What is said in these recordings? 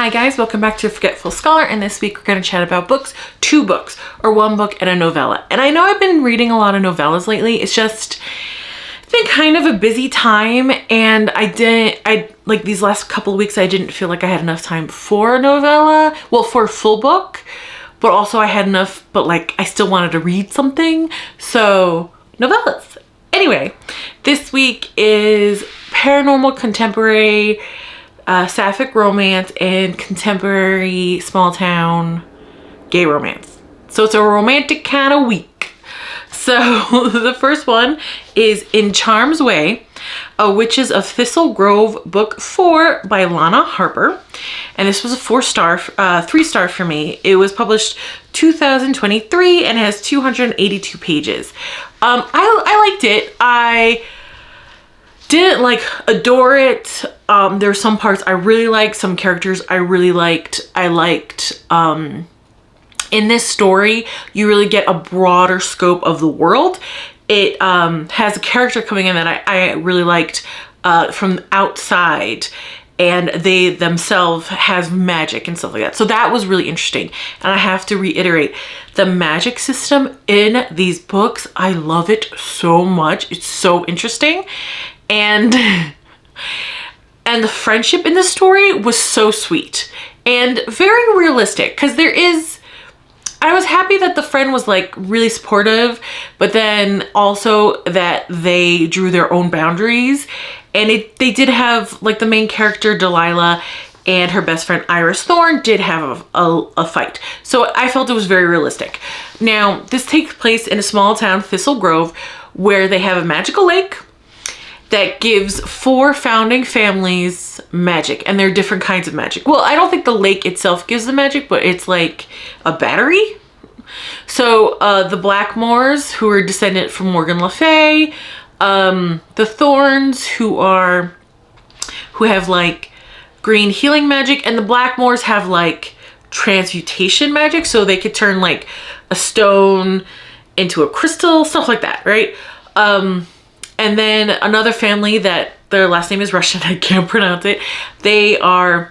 Hi guys, welcome back to Forgetful Scholar, and this week we're going to chat about books, 2 books, or 1 book and a novella. And I know I've been reading a lot of novellas lately. It's been kind of a busy time, and like these last couple of weeks I didn't feel like I had enough time for a novella, well, for a full book, but also I had enough, but like I still wanted to read something, so novellas. Anyway, this week is paranormal, contemporary, sapphic romance, and contemporary small town gay romance. So it's a romantic kind of week. So the first one is In Charm's Way, A Witches of Thistle Grove, book 4 by bLana Harper. And this was a 3-star for me. It was published 2023 and has 282 pages. I liked it. I didn't like adore it. There were some parts I really liked, some characters I really liked. In this story, you really get a broader scope of the world. It has a character coming in that I really liked from outside, and they themselves have magic and stuff like that. So that was really interesting. And I have to reiterate, the magic system in these books, I love it so much. It's so interesting. And the friendship in the story was so sweet and very realistic, because I was happy that the friend was like really supportive, but then also that they drew their own boundaries. And they did have, like, the main character Delilah and her best friend Iris Thorne did have a fight. So I felt it was very realistic. Now, this takes place in a small town, Thistle Grove, where they have a magical lake that gives 4 founding families magic, and they're different kinds of magic. Well, I don't think the lake itself gives the magic, but it's like a battery. So the Blackmores, who are descendant from Morgan Le Fay, the Thorns, who have like green healing magic, and the Blackmores have like transmutation magic, so they could turn like a stone into a crystal, stuff like that, right? And then another family that their last name is Russian, I can't pronounce it. They are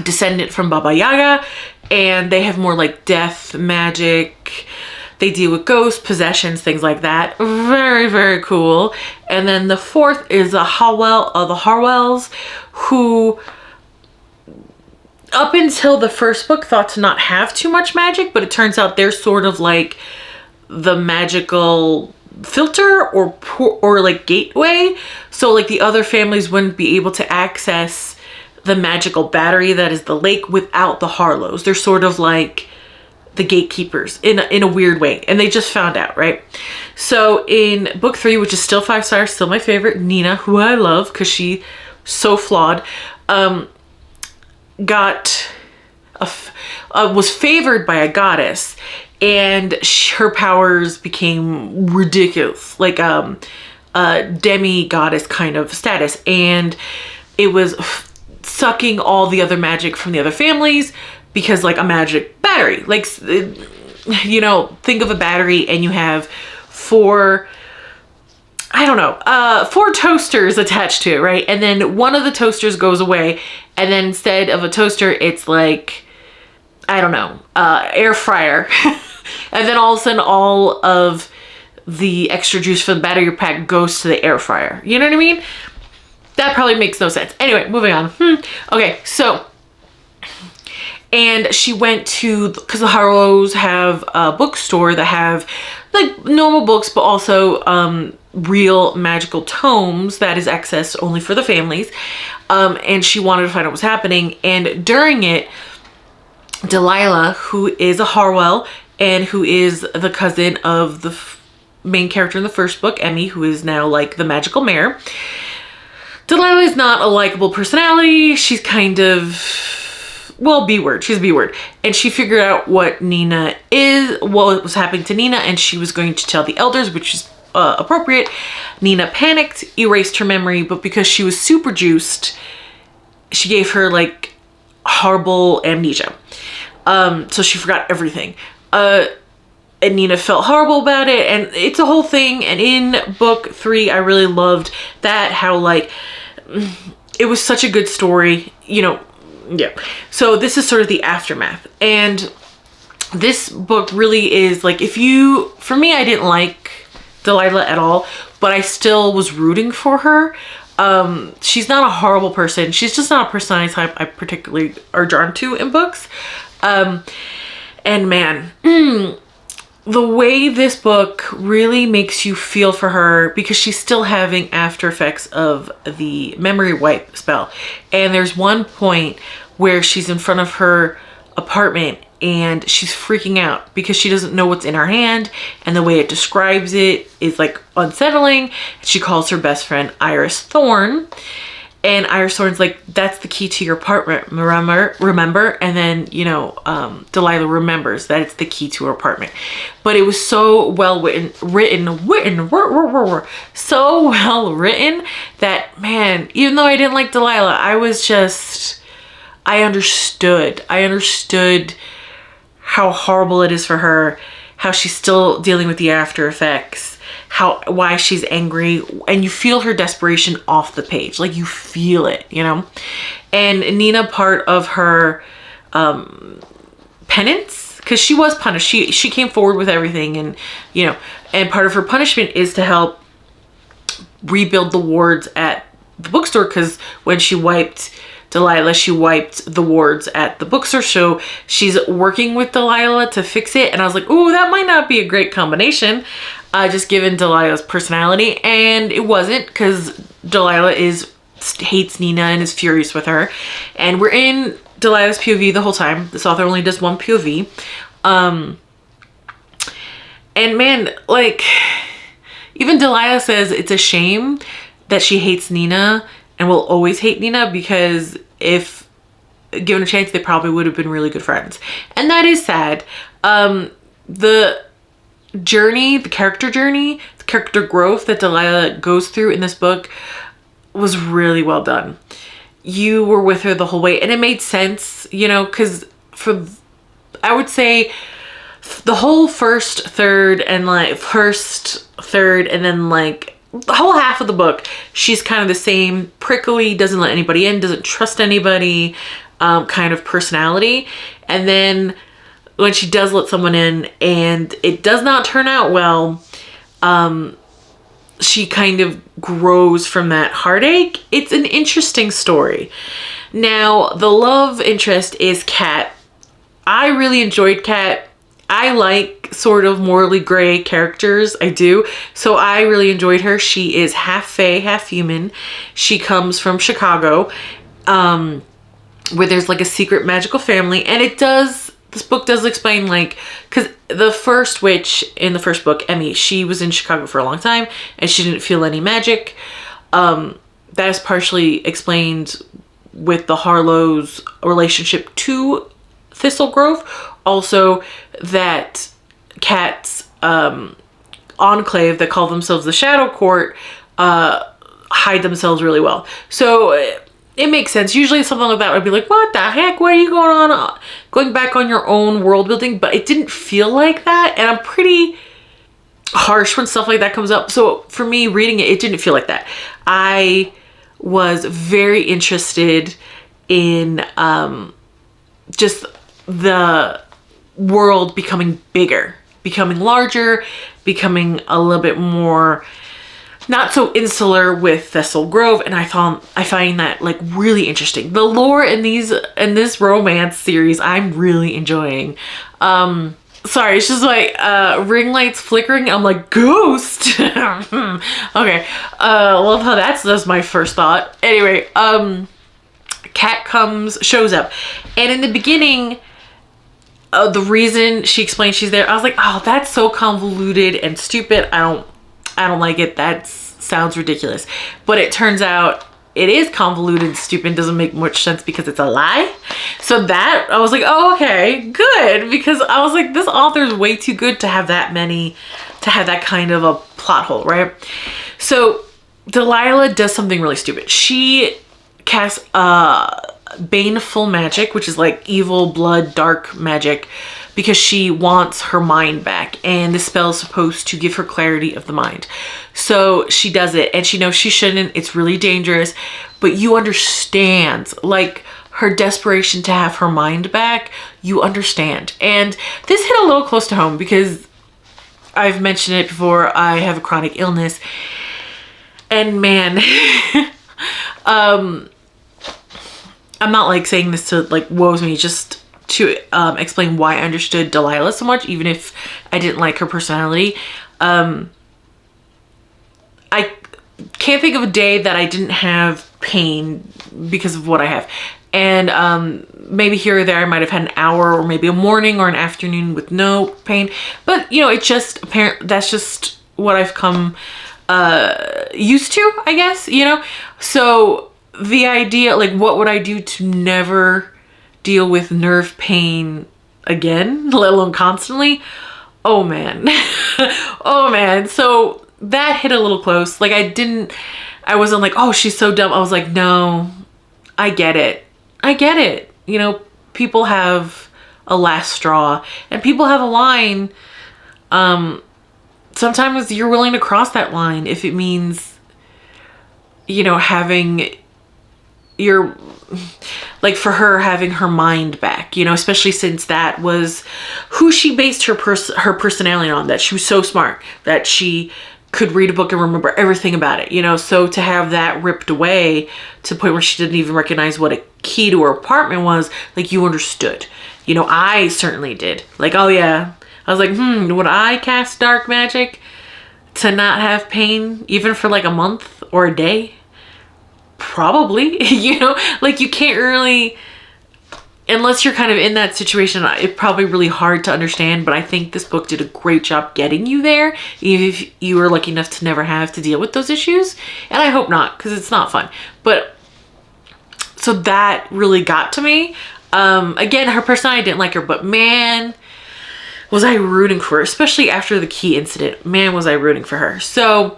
descendant from Baba Yaga, and they have more like death magic. They deal with ghosts, possessions, things like that. Very, very cool. And then the 4th is the Harwells, who up until the first book thought to not have too much magic, but it turns out they're sort of like the magical filter or like gateway. So like the other families wouldn't be able to access the magical battery that is the lake without the Harlows. They're sort of like the gatekeepers in a weird way, and they just found out, right? So in book 3, which is still 5 stars, still my favorite, Nina, who I love because she's so flawed, was favored by a goddess, and her powers became ridiculous, like a demi-goddess kind of status, and it was sucking all the other magic from the other families, because like a magic battery, like, you know, think of a battery and you have 4 toasters attached to it, right? And then one of the toasters goes away, and then instead of a toaster, it's like, air fryer. And then all of a sudden, all of the extra juice from the battery pack goes to the air fryer. You know what I mean? That probably makes no sense. Anyway, moving on. Okay, so, and she went to, because the Harlows have a bookstore that have like normal books, but also real magical tomes that is accessed only for the families. And she wanted to find out what's happening. And during it, Delilah, who is a Harwell and who is the cousin of the main character in the first book, Emmy, who is now like the magical mare. Delilah is not a likable personality. She's kind of, well, B-word. She's B-word. And she figured out what was happening to Nina, and she was going to tell the elders, which is appropriate. Nina panicked, erased her memory, but because she was super juiced, she gave her like horrible amnesia. So she forgot everything. And Nina felt horrible about it, and it's a whole thing. And in book 3, I really loved that, how like it was such a good story. You know, Yeah. So this is sort of the aftermath. And this book really is like, for me, I didn't like Delilah at all, but I still was rooting for her. She's not a horrible person. She's just not a personality type I particularly are drawn to in books. And man, the way this book really makes you feel for her, because she's still having after effects of the memory wipe spell. And there's one point where she's in front of her apartment and she's freaking out because she doesn't know what's in her hand, and the way it describes it is like unsettling. She calls her best friend Iris Thorne, and Iris Thorne's like, that's the key to your apartment, remember? And then, you know, Delilah remembers that it's the key to her apartment. But it was so well so well written that, man, even though I didn't like Delilah, I understood how horrible it is for her, how she's still dealing with the after effects, why she's angry, and you feel her desperation off the page. Like, you feel it, you know? And Nina, part of her penance, because she was punished. She came forward with everything, and, you know, and part of her punishment is to help rebuild the wards at the bookstore, because when she wiped Delilah, she wiped the wards at the bookstore. So she's working with Delilah to fix it. And I was like, ooh, that might not be a great combination, just given Delilah's personality. And it wasn't, because Delilah hates Nina and is furious with her. And we're in Delilah's POV the whole time. This author only does one POV. And man, like, even Delilah says it's a shame that she hates Nina and will always hate Nina, because if given a chance, they probably would have been really good friends. And that is sad. The character journey, the character growth that Delilah goes through in this book was really well done. You were with her the whole way, and it made sense, you know, because I would say the whole first third, and then like the whole half of the book, she's kind of the same prickly, doesn't let anybody in, doesn't trust anybody, kind of personality. And then when she does let someone in and it does not turn out well, she kind of grows from that heartache. It's an interesting story. Now, the love interest is Kat. I really enjoyed Kat. I like sort of morally gray characters. I do. So I really enjoyed her. She is half fae, half human. She comes from Chicago, where there's like a secret magical family. And this book does explain, like, because the first witch in the first book, Emmy, she was in Chicago for a long time and she didn't feel any magic. That is partially explained with the Harlow's relationship to Thistle Grove. Also, that Kat's enclave that call themselves the Shadow Court hide themselves really well. So it makes sense. Usually something like that would be like, what the heck? What are you going back on your own world building? But it didn't feel like that. And I'm pretty harsh when stuff like that comes up. So for me, reading it didn't feel like that. I was very interested in just the world becoming bigger, becoming larger, becoming a little bit more not so insular with Thistle Grove, and I find that like really interesting. The lore in this romance series I'm really enjoying. Sorry, it's just like ring lights flickering. I'm like, ghost. Okay. Love how that's my first thought. Anyway, Kat shows up, and in the beginning, the reason she explained she's there, I was like, oh, that's so convoluted and stupid. I don't like it. That sounds ridiculous. But it turns out it is convoluted and stupid, doesn't make much sense because it's a lie. So that, I was like, oh, okay, good. Because I was like, this author is way too good to have that kind of a plot hole, right? So Delilah does something really stupid. She casts baneful magic, which is like evil blood, dark magic, because she wants her mind back, and this spell is supposed to give her clarity of the mind. So she does it, and she knows she shouldn't. It's really dangerous, but you understand, like, her desperation to have her mind back, you understand. And this hit a little close to home because I've mentioned it before, I have a chronic illness. And man, I'm not like saying this to like woes me, just to explain why I understood Delilah so much, even if I didn't like her personality. I can't think of a day that I didn't have pain because of what I have. And maybe here or there I might have had an hour or maybe a morning or an afternoon with no pain. But, you know, it's just apparent, that's just what I've come used to, I guess, you know? So the idea, like, what would I do to never deal with nerve pain again, let alone constantly? Oh man. Oh man. So that hit a little close. Like I wasn't like, oh, she's so dumb. I was like, no, I get it. I get it. You know, people have a last straw and people have a line. Sometimes you're willing to cross that line if it means, you know, having your, like for her, having her mind back, you know, especially since that was who she based her personality on, that she was so smart, that she could read a book and remember everything about it, you know. So to have that ripped away to the point where she didn't even recognize what a key to her apartment was, like, you understood, you know. I certainly did. Like, oh yeah, I was like, would I cast dark magic to not have pain even for like a month or a day? Probably. You know, like, you can't really, unless you're kind of in that situation, it's probably really hard to understand. But I think this book did a great job getting you there, even if you were lucky enough to never have to deal with those issues. And I hope not, because it's not fun. But so that really got to me. Again, her personality, I didn't like her, but man, was I rooting for her, especially after the key incident. Man, was I rooting for her. So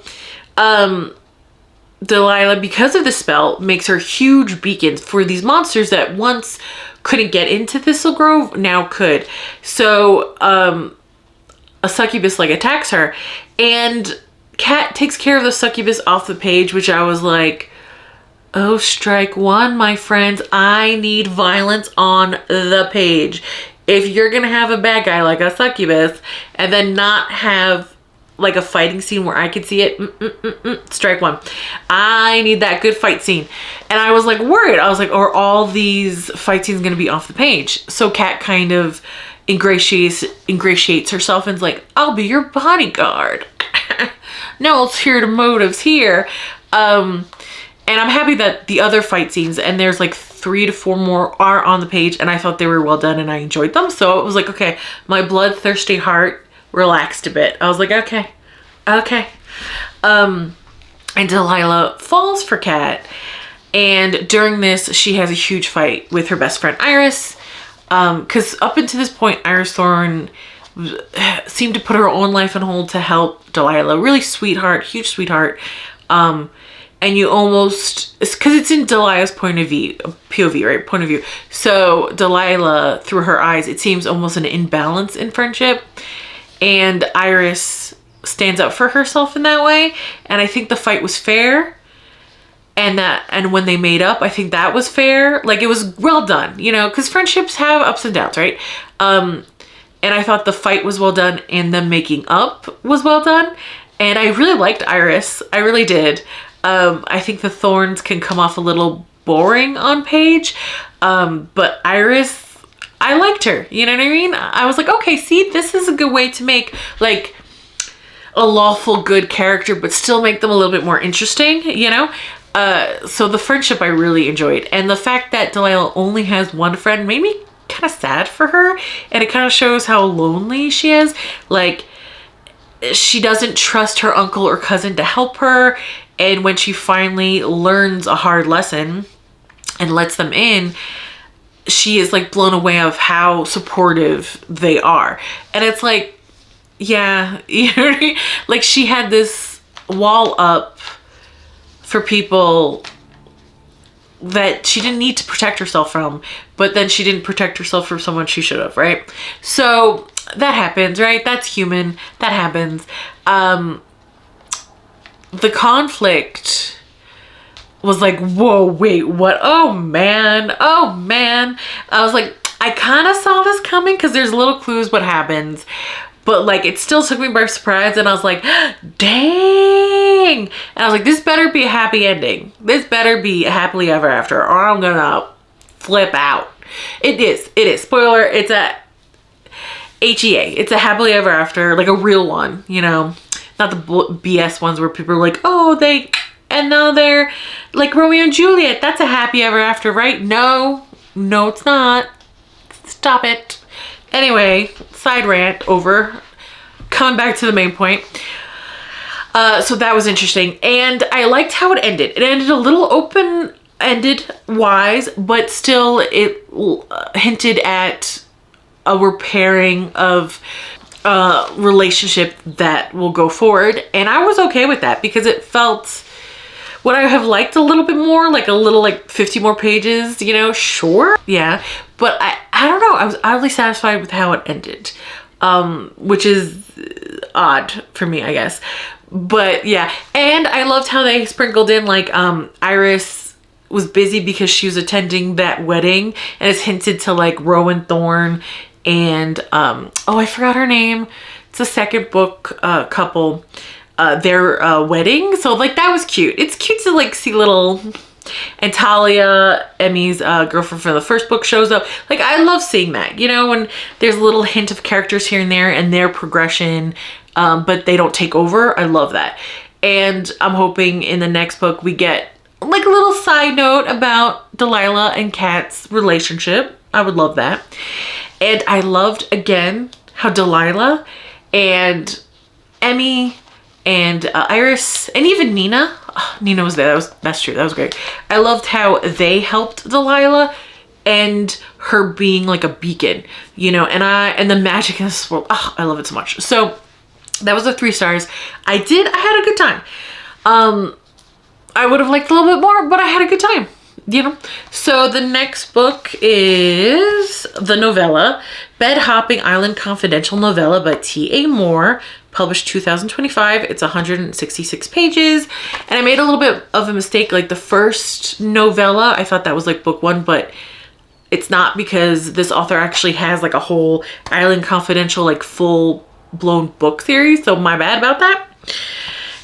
Delilah, because of the spell, makes her huge beacons for these monsters that once couldn't get into Thistle Grove, now could. So a succubus like attacks her, and Cat takes care of the succubus off the page, which I was like, oh, strike one, my friends. I need violence on the page. If you're gonna have a bad guy like a succubus and then not have like a fighting scene where I could see it, strike one. I need that good fight scene. And I was like worried. I was like, are all these fight scenes gonna be off the page? So Kat kind of ingratiates herself and's like, I'll be your bodyguard. No ulterior motives here. And I'm happy that the other fight scenes, and there's like 3 to 4 more, are on the page, and I thought they were well done and I enjoyed them. So it was like, okay, my bloodthirsty heart relaxed a bit. I was like, okay. And Delilah falls for Kat, and during this she has a huge fight with her best friend Iris, because up until this point Iris Thorne seemed to put her own life on hold to help Delilah. Really sweetheart, huge sweetheart. And you almost, it's because it's in Delilah's point of view, POV, right? Point of view. So Delilah, through her eyes, it seems almost an imbalance in friendship. And Iris stands up for herself in that way. And I think the fight was fair. And when they made up, I think that was fair. Like, it was well done, you know, because friendships have ups and downs, right? And I thought the fight was well done and them making up was well done. And I really liked Iris. I really did. I think the Thorns can come off a little boring on page. But Iris, I liked her. You know what I mean? I was like, okay, see, this is a good way to make like a lawful good character, but still make them a little bit more interesting, you know? So the friendship I really enjoyed. And the fact that Delilah only has one friend made me kind of sad for her. And it kind of shows how lonely she is. Like, she doesn't trust her uncle or cousin to help her. And when she finally learns a hard lesson and lets them in, she is like blown away of how supportive they are. And it's like, yeah, you know what I mean? Like, she had this wall up for people that she didn't need to protect herself from, but then she didn't protect herself from someone she should have, right? So that happens, right? That's human. That happens. The conflict was like, whoa, wait, what? Oh man, oh man. I was like, I kind of saw this coming because there's little clues what happens, but like it still took me by surprise, and I was like, dang. And I was like, this better be a happy ending. This better be a happily ever after, or I'm gonna flip out. It is. Spoiler, it's a HEA. It's a happily ever after, like a real one, you know, not the BS ones where people are like, oh, and now they're like Romeo and Juliet. That's a happy ever after, right? No, it's not. Stop it. Anyway, side rant over. Coming back to the main point. So that was interesting. And I liked how it ended. It ended a little open-ended wise, but still it hinted at a repairing of a relationship that will go forward. And I was okay with that because it felt... Would I have liked a little bit more, like a little, like 50 more pages, you know? Sure. Yeah. But I don't know. I was oddly satisfied with how it ended, which is odd for me, I guess. But yeah. And I loved how they sprinkled in like Iris was busy because she was attending that wedding, and it's hinted to like Rowan Thorne and, oh, I forgot her name. It's a second book couple. Their wedding, so like that was cute. It's cute to like see little, and Talia, Emmy's girlfriend from the first book, shows up. Like I love seeing that, you know, when there's a little hint of characters here and there and their progression, but they don't take over. I love that. And I'm hoping in the next book we get like a little side note about Delilah and Kat's relationship. I would love that. And I loved again how Delilah and Emmy and Iris and even Nina. Oh, Nina was there. That's true. That was great. I loved how they helped Delilah and her being like a beacon, you know, and the magic in this world. Oh, I love it so much. So that was a 3 stars. I had a good time. I would have liked a little bit more, but I had a good time, you know. So the next book is the novella, Bed Hopping Island Confidential Novella by T.A. Moore, published 2025. It's 166 pages. And I made a little bit of a mistake. Like the first novella, I thought that was like book 1, but it's not, because this author actually has like a whole Island Confidential, like full blown book series. So my bad about that.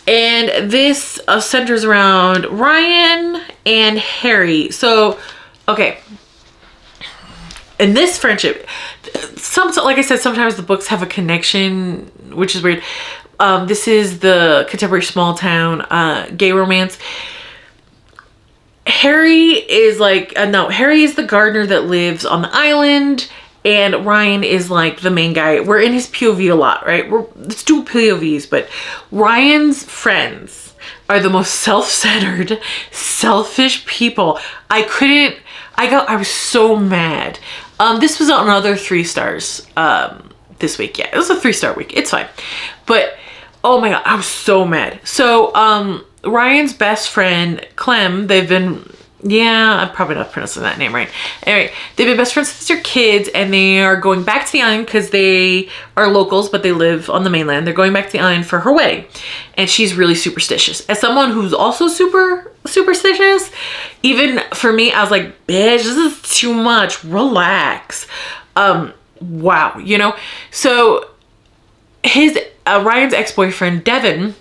And this centers around Ryan and Harry. So, okay. In this friendship, like I said, sometimes the books have a connection, which is weird. This is the contemporary small town gay romance. Harry is like, Harry is the gardener that lives on the island, and Ryan is like the main guy. We're in his POV a lot, right? Let's do POVs, but Ryan's friends are the most self-centered, selfish people. I was so mad. This was another 3 stars this week. Yeah, it was a 3-star week. It's fine. But, oh my God, I was so mad. So, Ryan's best friend, Clem, I'm probably not pronouncing that name right. Anyway, they've been best friends since they're kids, and they are going back to the island because they are locals, but they live on the mainland. They're going back to the island for her wedding, and she's really superstitious. As someone who's also super superstitious, even for me, I was like, bitch, this is too much. Relax. Wow, you know? So his Ryan's ex-boyfriend, Devin,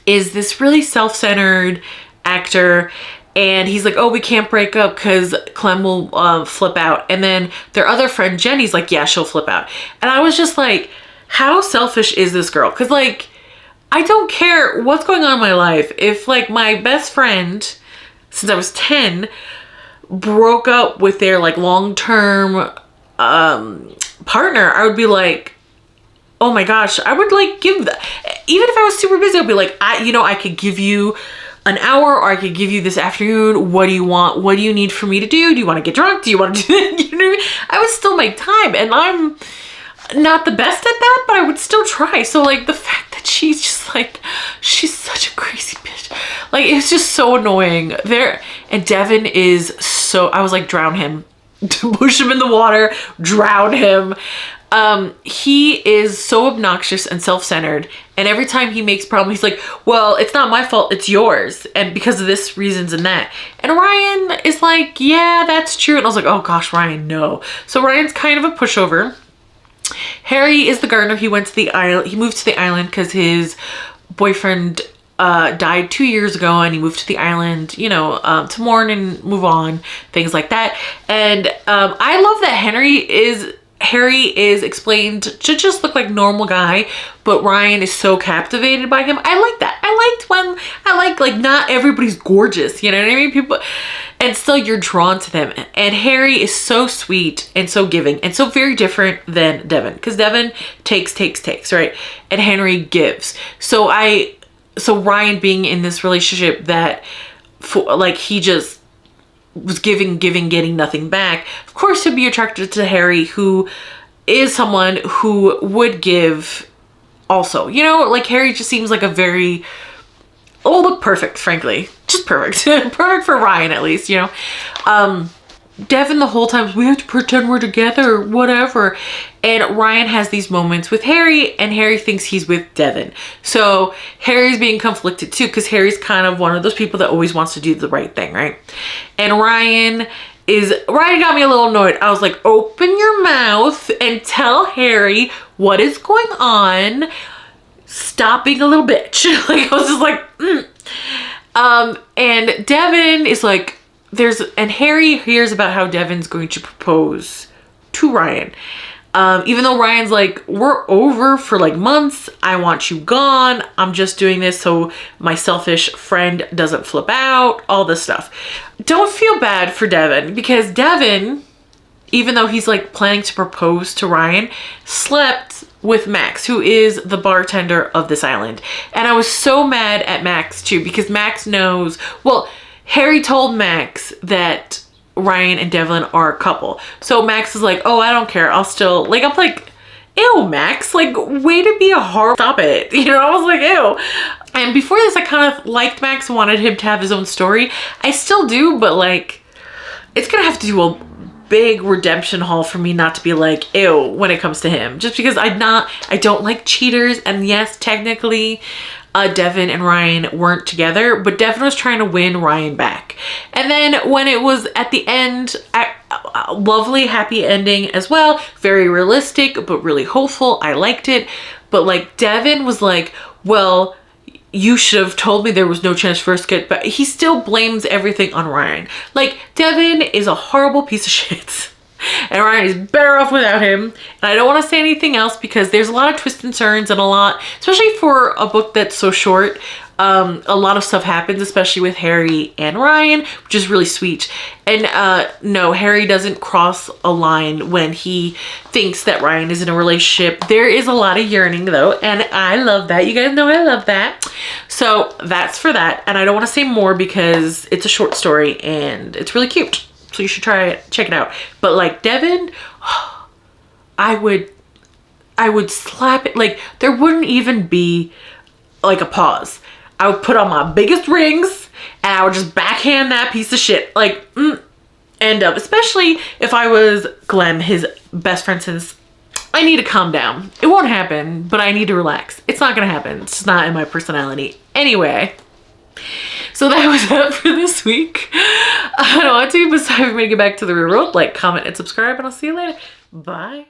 is this really self-centered actor, and he's like, oh, we can't break up because Clem will flip out. And then their other friend, Jenny's like, yeah, she'll flip out. And I was just like, how selfish is this girl? Because, like, I don't care what's going on in my life. If, like, my best friend, since I was 10, broke up with their, like, long-term partner, I would be like, oh my gosh, I would, like, even if I was super busy, I'd be like, I could give you an hour, or I could give you this afternoon. What do you want? What do you need for me to do? Do you want to get drunk? Do you want to do that? You know what I mean? I would still make time, and I'm not the best at that, but I would still try. So, like, the fact that she's just like, she's such a crazy bitch. Like, it's just so annoying. And Devin is so, I was like, drown him. Push him in the water, drown him. he is so obnoxious and self-centered, and every time he makes problem, he's like, well, it's not my fault, it's yours, and because of this reasons and that. And Ryan is like, yeah, that's true. And I was like, oh gosh, Ryan, no. So Ryan's kind of a pushover. Harry is the gardener. He went to the island. He moved to the island because his boyfriend died 2 years ago, and he moved to the island, you know, to mourn and move on, things like that. And I love that Harry is explained to just look like normal guy, but Ryan is so captivated by him. I like that. I like not everybody's gorgeous, you know what I mean? People, and still you're drawn to them. And Harry is so sweet and so giving and so very different than Devin, because Devin takes, right? And Henry gives. So Ryan being in this relationship that like he just was giving, getting nothing back. Of course he'd be attracted to Harry, who is someone who would give also, you know, like Harry just seems like a very, look perfect, frankly, just perfect. Perfect for Ryan, at least, you know. Devin the whole time, we have to pretend we're together, whatever. And Ryan has these moments with Harry, and Harry thinks he's with Devin. So Harry's being conflicted too, because Harry's kind of one of those people that always wants to do the right thing, right? And Ryan got me a little annoyed. I was like, open your mouth and tell Harry what is going on. Stop being a little bitch. Like, I was just like, and Devin is like, and Harry hears about how Devin's going to propose to Ryan. Even though Ryan's like, we're over for like months. I want you gone. I'm just doing this so my selfish friend doesn't flip out, all this stuff. Don't feel bad for Devin, because Devin, even though he's like planning to propose to Ryan, slept with Max, who is the bartender of this island. And I was so mad at Max too, because Max knows, well, Harry told Max that Ryan and Devlin are a couple. So Max is like, oh, I don't care. I'll still, like, I'm like, ew, Max, like, way to be a horror. Stop it. You know, I was like, ew. And before this, I kind of liked Max, wanted him to have his own story. I still do, but like, it's gonna have to do a big redemption haul for me not to be like, ew, when it comes to him. Just because I don't like cheaters. And yes, technically, Devin and Ryan weren't together, but Devin was trying to win Ryan back. And then when it was at the end, lovely, happy ending as well. Very realistic, but really hopeful. I liked it. But like, Devin was like, well, you should have told me there was no chance for us to get back. He still blames everything on Ryan. Like, Devin is a horrible piece of shit. And Ryan is better off without him. And I don't want to say anything else, because there's a lot of twists and turns and a lot, especially for a book that's so short, a lot of stuff happens, especially with Harry and Ryan, which is really sweet. And no, Harry doesn't cross a line when he thinks that Ryan is in a relationship. There is a lot of yearning though, and I love that. You guys know I love that. So that's for that. And I don't want to say more because it's a short story and it's really cute. So you should try it, check it out. But like Devin, I would slap it. Like, there wouldn't even be like a pause. I would put on my biggest rings and I would just backhand that piece of shit. Like, end up, especially if I was Glenn, his best friend, since I need to calm down. It won't happen, but I need to relax. It's not gonna happen. It's just not in my personality. Anyway. So that was it for this week. I don't want to, besides for me to get back to the real world. Like, comment, and subscribe, and I'll see you later. Bye.